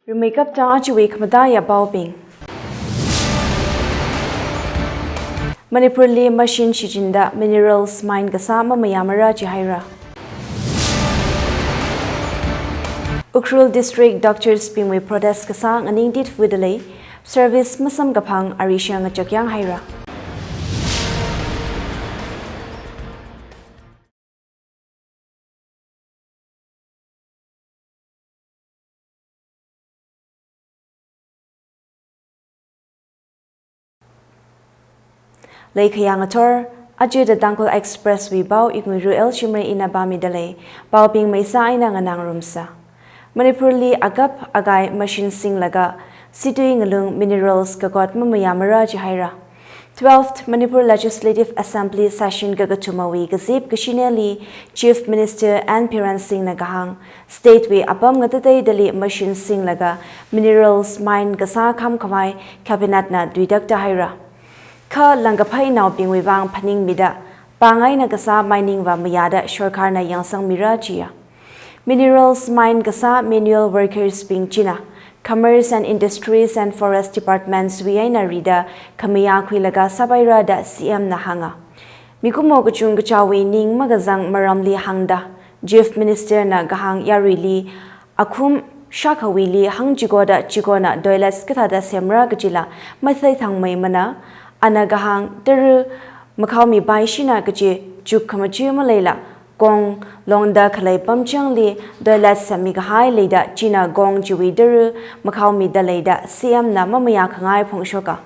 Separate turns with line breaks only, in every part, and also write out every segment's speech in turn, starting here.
Makeup charge week madaya bauping. Manipur li machine shijinda minerals mine gasama mayamara jihaira. Ukhrul district doctors pingwe protest kasang aning dit fudale service masam gapang arisha ngachakyang haira. Laikhyang ator Ajay the Tangkhul Expressway bao Iknguira Shimray ina bamidale bao ping may sa ina nganang rumsa. Manipur li agap agay machine sing laga situi ngalung minerals kagot mamayamara jihaira. 12th Manipur Legislative Assembly session gagatumawi gazip kashineli Chief Minister and Piran Singh nagahang state way apam ngatatay dali machine sing laga minerals mine gasa kam kamay cabinet na duidak dahira. Ka langgapai now being wivang paning mida, pangay na gasa mining va mayada shorkar na yangsang mirajia. Minerals mine gasa manual workers being China, Commerce and Industries and Forest Departments we na rida kamaya kwilaga sabayra da CM na hanga. Mikumo kuchung gachawi ning magazang maramli hangda, Chief Minister na gahang yarili, akum shakawili hang jigoda jigona doilas katada semra gajila, mathay thang may mana, anagahang teru makawmi baishina gaji juk kamaji malayla gong longda kalay pamchang li doilat samigahai leda China gong jiwi teru makawmi dalayda CM na mamaya kangay pongshoka.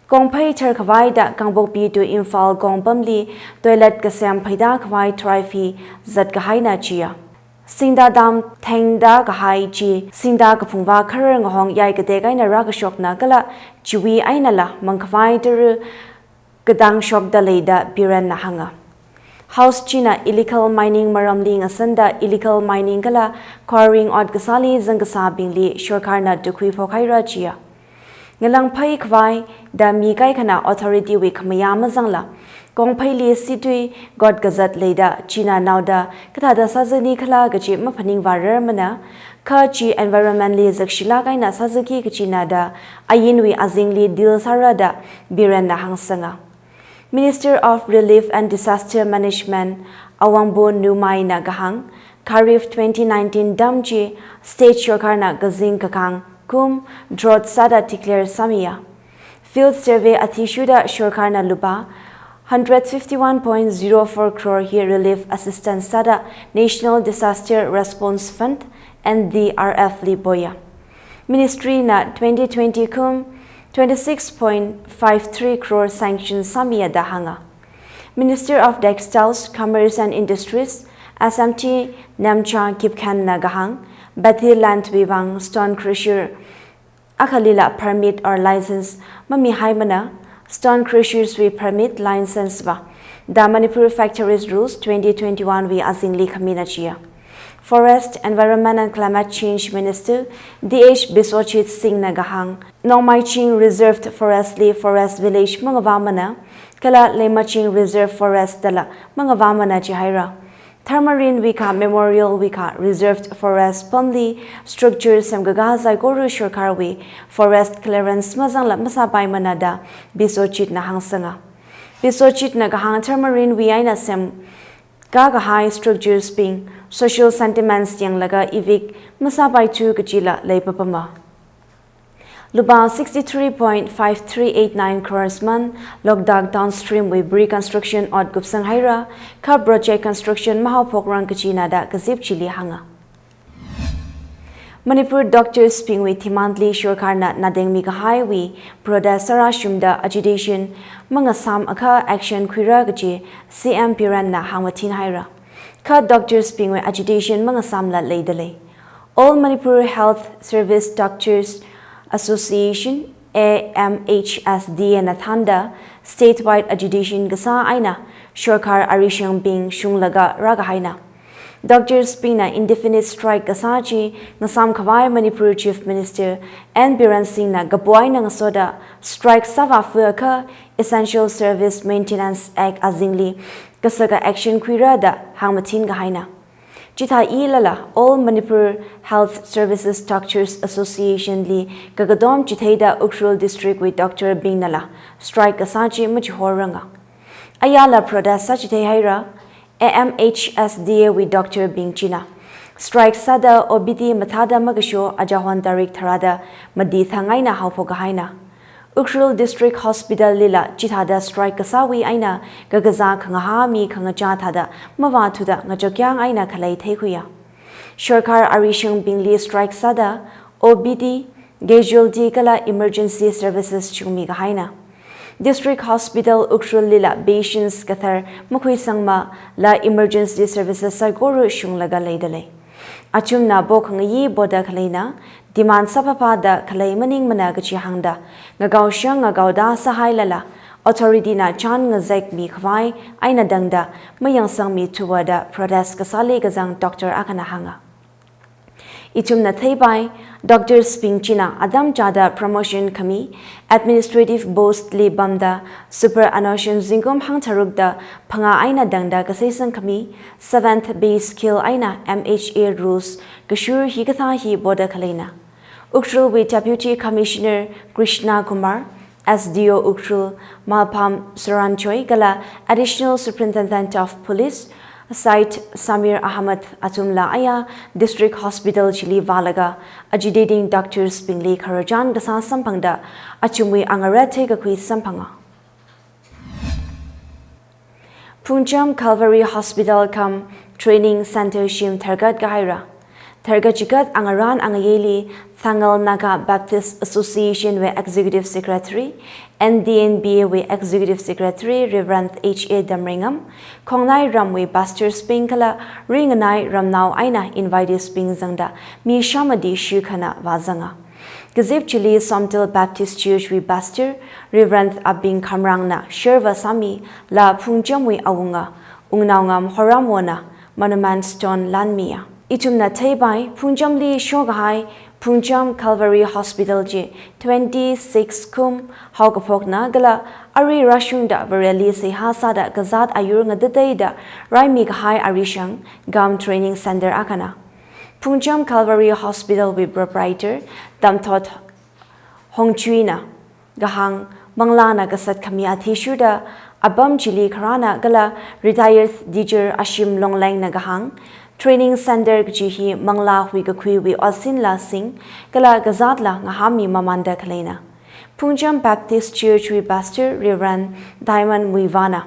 Gong pay ter kawai da gangbok pi to infal gong pamli doilat kasem payda kawai trifi zat kahai na chia. Singda dam tengda kahai ji singda kapungwa karer ngahong yai gadegay na rakashok na kala jiwi ay nala mangkawai teru gadang shok dalayda biran na hanga. House China illegal mining maramli ngasanda illegal mining kala quarrying od gasali zangasabing li shorkar na dukwi pokay rajia. Ngalang pay kwai da mikay kana authority we kamayama zangla. Gong pay li situi god gazat leda China nauda katada sazani kala gaji mapaning varar mana ka chi environment li zakshila kay na sazaki kachina da ayinwi azingli dil sarada biran na hangsanga. Minister of Relief and Disaster Management Awangbo Numay na gahang Kharif 2019 damji state shorkar na gazing kakang kum drought sada declare samia. Field survey atishuda shorkar na lupa 151.04 crore here relief assistance sada National Disaster Response Fund and the RF Liboya. Ministry na 2020 kum 26.53 crore sanction samia dahanga. Minister of Textiles, Commerce and Industries SMT Namcha Kipkan Nagahang Bathi Land Vivang Stone Crusher Akalila permit or license Mami Haimana Stone Crushers we permit license va. The Manipur Factories Rules 2021 we azingli kaminachia. Forest, Environment and Climate Change Minister DH Biswachit Singh Nagahang Nongmaiching Reserved Forest Li Forest Village Mangavamana Kala Lemaching Reserve Forest Dala Mangavamana Jihaira Thermarine Wika Memorial Wika Reserved Forest Pumli Structures Samgagaza Goru Shorkarwi Forest Clearance Mazangla Masabay Manada Biswachit Nahangsanga Biswachit Nagahang Thermarine Wiaina Sem Gaga high structures being social sentiments yang laga ivik masabay tu kajila leipapama. Luba 63.5389 crores man logdag downstream with reconstruction od gupsang haira ka project construction mahapokrang kajina da kazip chili hanga. Manipur doctors ping with timantli shorkar na nadeng mika highway prodasara shumda agitation mangasam aka action kwira gaji CM Piran na hamatin haira. Ka doctors ping with agitation mangasam la laydale. All Manipur Health Service Doctors Association AMHSD and Athanda statewide agitation gasa aina shorkar arishang bing shunglaga ragahaina. Doctors Pina indefinite strike Gasaji, Nasam Kawai Manipur Chief Minister, and Biran Singh na Gabuay na ngasoda strike Sava Fuaka Essential Service Maintenance Act Azingli, Kasaga Action Kwira da Hangmatin Gahaina. Chitha ilala All Manipur Health Services Doctors Association li kagadom chithaida Ukhrul District with Dr. Bingnala strike kasachi majhoranga. Ayala Pradasa chithai haira AMHSDA with Dr. Bingchina. Strike sada obidi mathada magasho ajahon tarik tharada madi thangaina haupogahaina. Ukhrul District Hospital lila chithada strike kasawi aina gagaza khangaha mi khangacha thada mawathuda ngajokyang aina khalai thekhuya. Sarkar arishung bingli strike sada OBD casualty kala emergency services chungmi gahaina. District Hospital Ukhrul lila patients kathar makhui sangma la emergency services sargoru shunglaga leidale. Achumna bokhangi boda khalaina demand sapapada khalai maning managachi hangda ngagaw siyang ngagaw da sahay lala authority na chan ngazek mi khwai aina dangda mayang sang mi tuwada protest kasali gazang Dr. Akana hanga. Ichumna thaybai Dr. Spingchina Adam Chada Promotion Kami Administrative Bost Li Bamda Super Annotion Zingum Hang Tarugda Panga Aina Dangda Kasaysan Kami 7th Base Skill Aina MHA Rules Kashur Hikatha Hi Boda Kalina Ukhrul with Deputy Commissioner Krishna Kumar SDO Ukhrul Malpam Saranchoy Gala Additional Superintendent of Police Site Samir Ahmad Atumla Aya District Hospital Chili Valaga Agitating Doctors Bingli Karajan Gasa Sampangda Achumwi Angarete Gakwi Sampanga Punjam Calvary Hospital Kam Training Center Shim Thargat Gahaira Thargachikat Angaran Angayeli Thangal Naga Baptist Association with Executive Secretary NDNBA with Executive Secretary Reverend H.A. Damringam Kongnai Ramwe Pastor Spinkala Ringanai Ramnau Aina Invited Sping Zangda Mi Shamadi Shukana Vazanga Gazip Chili Somtil Baptist Church with Pastor Reverend Abing Kamrangna Sherva Sami La Punjamwi Awunga Ungnaungam Horamwana Monument Stone Lanmia Itumna Taybai Punjamli Shogahai Punjam Calvary Hospital Ji 26 Kum Haugapokna Gala Ari Rashunda Vareli Se Hasada Gazat Ayuranga Dataida Raimig High Arishang Gum Training Center Akana Punjam Calvary Hospital with proprietor Damtot Hongchuina Gahang Manglana Gasat Kamia Tishuda Abam Chili Karana Gala Retired Teacher Ashim Longlang Nagahang Training Center Gjihi Mangla Huigakui wi Osin La Sing Gala Gazatla Ngahami Mamanda Kalena Punjam Baptist Church wi Pastor Reverend Diamond Muivana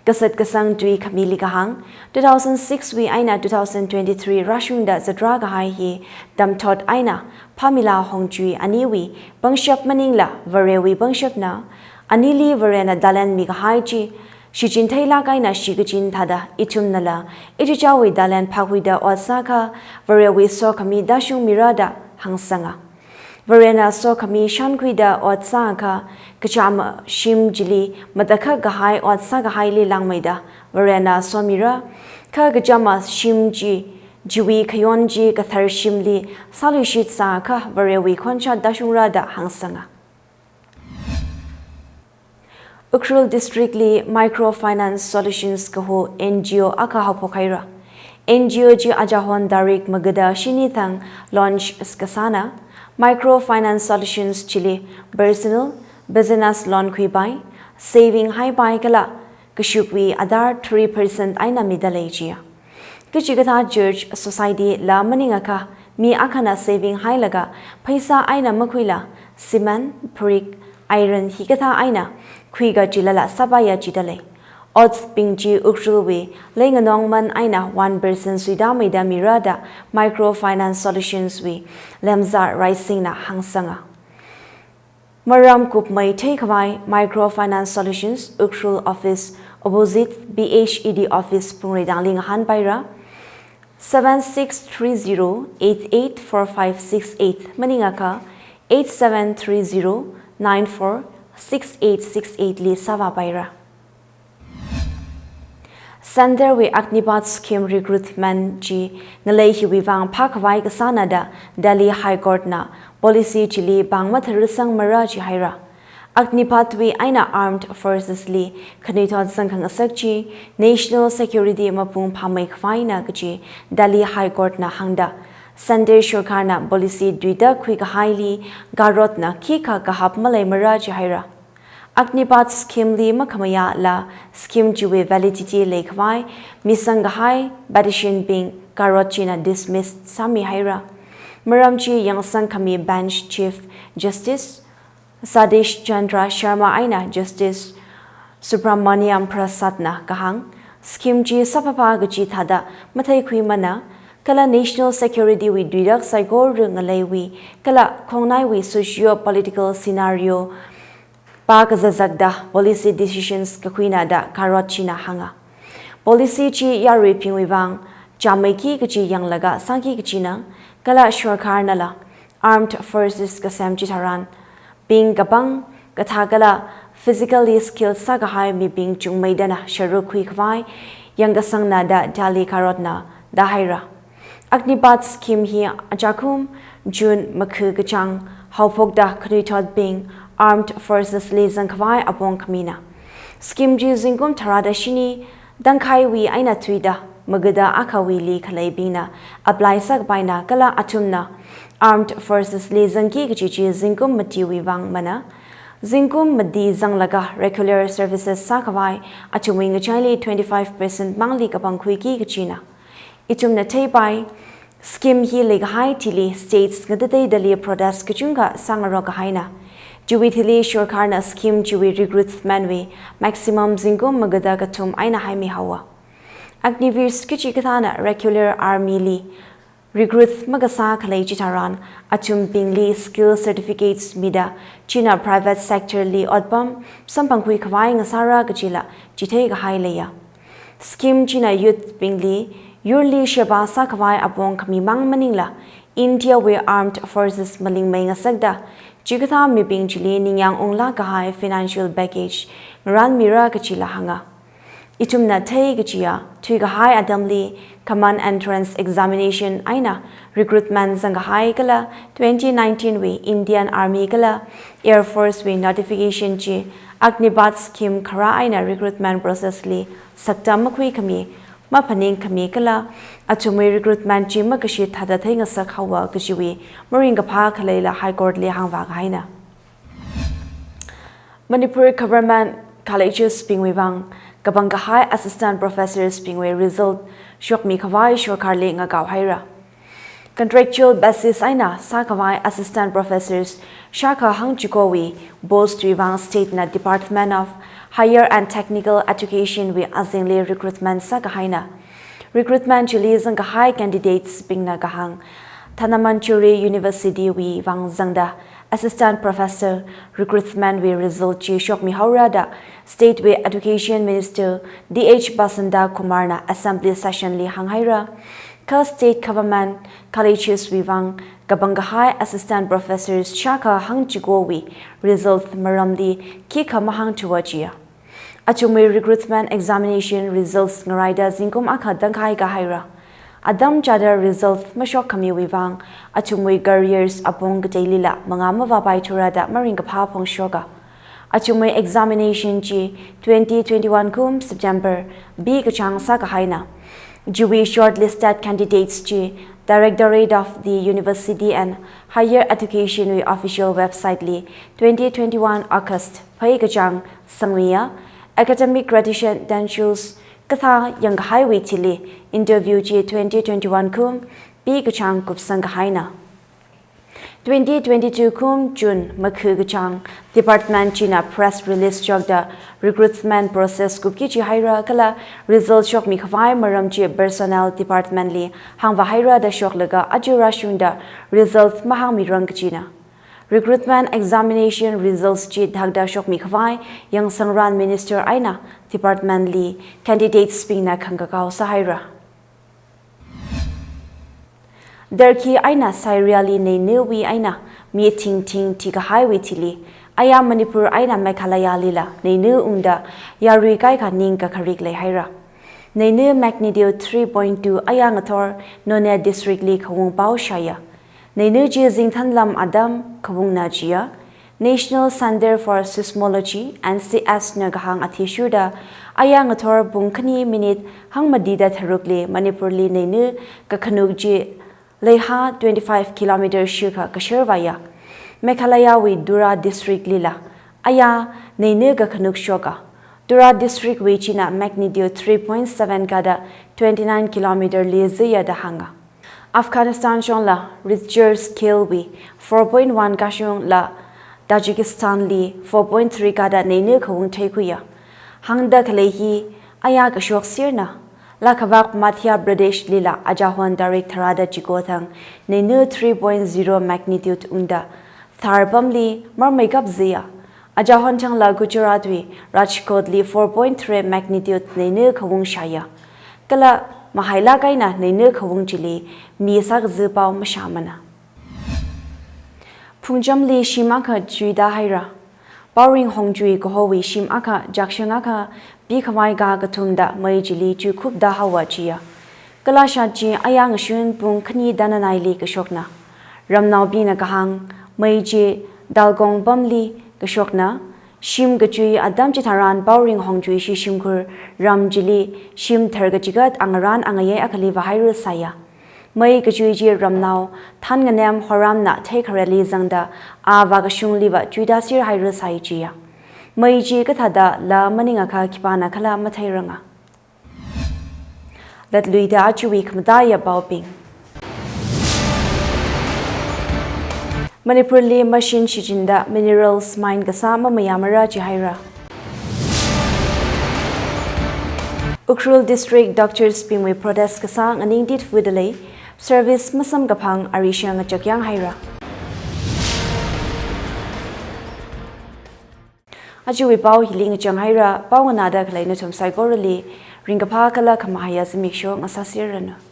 Gasat Gasang Dwi Kamili Gahang 2006 wi Aina 2023 Rashunda Zadraga Hai Hi Damtot Aina Pamila Hongchui Aniwi Bangshap Maningla Varewi Bangshapna Anili Varena Dalan Migahaiji Shijin Taila Gaina Shigajin Tada Itumnala Ijijawi Dalan Pagwida Osaka Varewi Sokami Dashung Mirada Hangsanga Varena Sokami Shankwida Otsaka Kachama Shim Jili Madaka Gahai Otsaga Haili Langmaida Varena Somira Kagajama Shimji Jiwi Kayonji Kathar Shimli Salushit Saka Varewi Koncha Dashungrada Hangsanga Ukhrul District li Microfinance Solutions kaho NGO akaha pokaira NGO ji ajahon darik magada shinithang launch skasana Microfinance Solutions chili personal business loan kuibai saving high bai kala kashukwi adar 3% aina midalejia kichigata church society la maningaka mi akana saving high laga paisa aina makuila cement brick iron hikata aina Kwiga Jilala Sabaya Jidale Odds Bingji Ukhrulwi Lenganong Man Aina 1% Suidamida Mirada Microfinance Solutions wi Lemza Rising na Hangsanga Maram Kupmai Takeaway Microfinance Solutions Ukhrul Office Opposite BHED Office Pungridang Han Baira 7630884568 Maningaka 873094 6868 li Sava Baira. Center we Aknibat Scheme Recruitment G Ngalei Wivang Pakawai Sanada Delhi High Court na Policy Chili Bang Matharisang Maraji Haira Aknipatwi aina Armed Forces li Kanithot Sangkhang Asakchi National Security Mapung Phamai Khwaina Gachi Delhi High Court na hangda Sunday Shokarna Policy Duida Kwik Haili Garotna Kika Kahap Malay Maraj Haira Aknipat Scheme li Makamaya la Scheme Juwe Validity Lakewai Misangahai Badishin Bing Garochina dismissed Sami Haira Maramchi Yang Sangkami Bench Chief Justice Sadesh Chandra Sharma Aina Justice Subramaniam Prasadna Kahang Scheme G Sapapa Gachi Thada Matai Kwimana Kala National Security we Dudak Saigor Ngalewi Kala Kongnai we socio-political scenario Pagazazagda Policy Decisions Kakwina da Karochina Hanga Policy Chi Yari Pingwivang Jamaki Gachi Yang Laga Sanki Gachina Kala Shwarkarnala Armed Forces Kasam Chitaran Bing Gabang Gathagala Physically Skilled Sagahai Mi Bing Chung Maidana Sharu Kwikvai Yangasang Nada Dali Karotna Dahaira Aknipat Scheme Hi Ajakum June Makhu Gachang Haupogda Kritot Bing Armed Forces Li Zangkwai Abong Kamina Scheme Ji Zingum Tarada Shini Dankai Wi Aina Tuida Magada Akawi Li Kalai Bina Apply Sagbaina Kala Atumna Armed Forces Li Zangki Gachichi Zingkum Matiwi Wang Mana Zingkum Madi Zanglaga Regular Services Sakawai Atumwing Chili 25% Mangli Kapang Kwiki Gachina Itumna Taibai Scheme Hi Leg High Tili States Gadate Dali Prodas Kachunga Sangaroga Haina Juwitili Shorkarna Scheme Juwi Recruitment We Maximum Zingkum Magada Gatum Aina Haimi Hawa Agnivir Skichikatana Regular Army Li Recruit Magasa Kalai Chitaran Atum Bingli Skill Certificates Mida China Private Sector Li Odbam Sampangkui Kawai Ngasara Gachila Chite Gahaileya Scheme China Youth Bingli Yurli Sheba Sakawai Abong Kamimang Manila India We Armed Forces Maling Mainga Sagda Chikatha Mibing Chili Ninyang Ongla Gahai Financial Baggage Ngaran Mira Gachila Hanga Itumna Tay Gachia Tuigahai Adamli Command Entrance Examination Aina Recruitment Zangahai Kala 2019 We Indian Army Kala Air Force We Notification Chi Agnibat Scheme Kara Aina Recruitment Process Li Sakta Makwi Kami Mapaning Kami Kala Atumwe Recruitment Chi Makashi Thada Thainga Sakhawa Kashiwi Maringa Pa Kalela High Court Li Hangwa Haina Manipur Government Colleges Pingwivang Kabangahai Assistant Professors Pingwe Result Shokmi Kawai Shokarli Ngagaw Haira Contractual basis Aina Sakawai Assistant Professors Shaka Hangchikowi Bos Tuivang State na Department of Higher and Technical Education We Azingli Recruitment Sakahaina Recruitment Chili Zangahai Candidates Bingna Gahang Tanamanchuri University We Wang Zangda Assistant Professor Recruitment We Result Chi Shokmi Haurada State We Education Minister D.H. Basanda Kumarna Assembly Session Li Hanghaira Ka State Government Colleges Vivang Kabangahai Assistant Professors Shaka Hangchigowi Result Maramdi Kika Mahang Tuwajia Achumi Recruitment Examination Results Ngaraida Zingkum Akha Dangkai Gahaira Adam Chadar Result Mashok Kami Vivang Achumui Careers Apong Gatailila Mangama Vabai Turada Maringa Papong Shoga Achumui Examination G 2021 Kum September B Kachang Sakahaina Juwi Shortlisted Candidates G Directorate of the University and Higher Education We Official Website Li 2021 August Pai Kachang Sangwia Academic Credentials Katha Yang Highway Tili Interview G 2021 Kum B Kachang Kupsang Haina 2022 Kum June Makhu Kachang Department China Press Release Jogda Recruitment Process Kupkichi Haira Kala Result Shok Mikhawai Maramchi Personnel Department Li Hangva Haira da Shok Laga Ajura Shunda Result Mahang Mirang Kachina Recruitment Examination Results Chi Dhagda Shok Mikhawai Yang Sangran Minister Aina Department Li Candidates Pingna Kangakao Sahira Derki Aina Sairiali Ne Newi Aina Mi Ting Ting Tika Highway Tili Aya Manipur Aina Mekhalaya Lila Ne Nu Unda Yarui Kaika Ninka Karik Le Haira Ne Nu Magnitude 3.2 Aya Ngator None District Li Kawung Pao Shaya Ne Nu Ji Zingthan Lam Adam Kawung Najia National Center for Seismology NCS Nagahang Athishurda Ayang Athor Bungkani Minute Hangmadida Tharukli Manipurli Nenu Kakanugji Leha 25 km Shika Kashirvaya Mekhalaya with Dura District Lila Aya Nenu Kakanuk Shoka Dura District Wichina magnitude 3.7 kada 29 km Liziya Dahanga Afghanistan Shonla Richter scale we 4.1 Kashung la Tajikistan li 4.3 kada Nenu Kawung Taikuya Hangda Kalehi Aya Kashok Sirna La Kavak Madhya Pradesh Lila Ajahwan Direct Tharada Chikothang Nenu 3.0 magnitude unda Tharbam li Marmaikap Zia Ajahwan Changla Gujaratwi Rajkot li 4.3 magnitude Nenu Kawung Shaya Kala Mahaila Kaina Nenu Kawung Chili Misak Zipao Mashamana Pungjamli Shimaka Juida Haira Bowring Hongjui Gohowi Shimaka Jakshangaka Bikamai Gagatunda Maijili Jukub da Hawachia Kalashaji Ayang Shun Bung Kani Dananai Kashokna Ramnau Bina Kahang Maiji Dalgong Bamli Kashokna Shim Gachui Adam Chitaran Bowring Hongjui Shimkur Ramjili Shim Tergajigat Angaran Angaye Akali Vahairu Saya Mai Gajuji Ramnau Tanganem Horamna take Reli Zangda Avagashung Liva Juda Sir Hairu Saijia Mai Ji Katada La Maningaka Kipana Kala Matairanga Let Luida Achuik Madaya Bauping Manipurli Machine Shijinda Minerals Mine Gasama Mayamara Jihaira Ukhrul District Doctors Pingwe Protest Kasang and Indit Fudale Service Masam Gapang Arishang Jakyang Haira Ajuwi Pau Hiling Janghaira Pawanada Kalainatum Saigorali Ringapakala Kamahaya Zimiksho Masasirano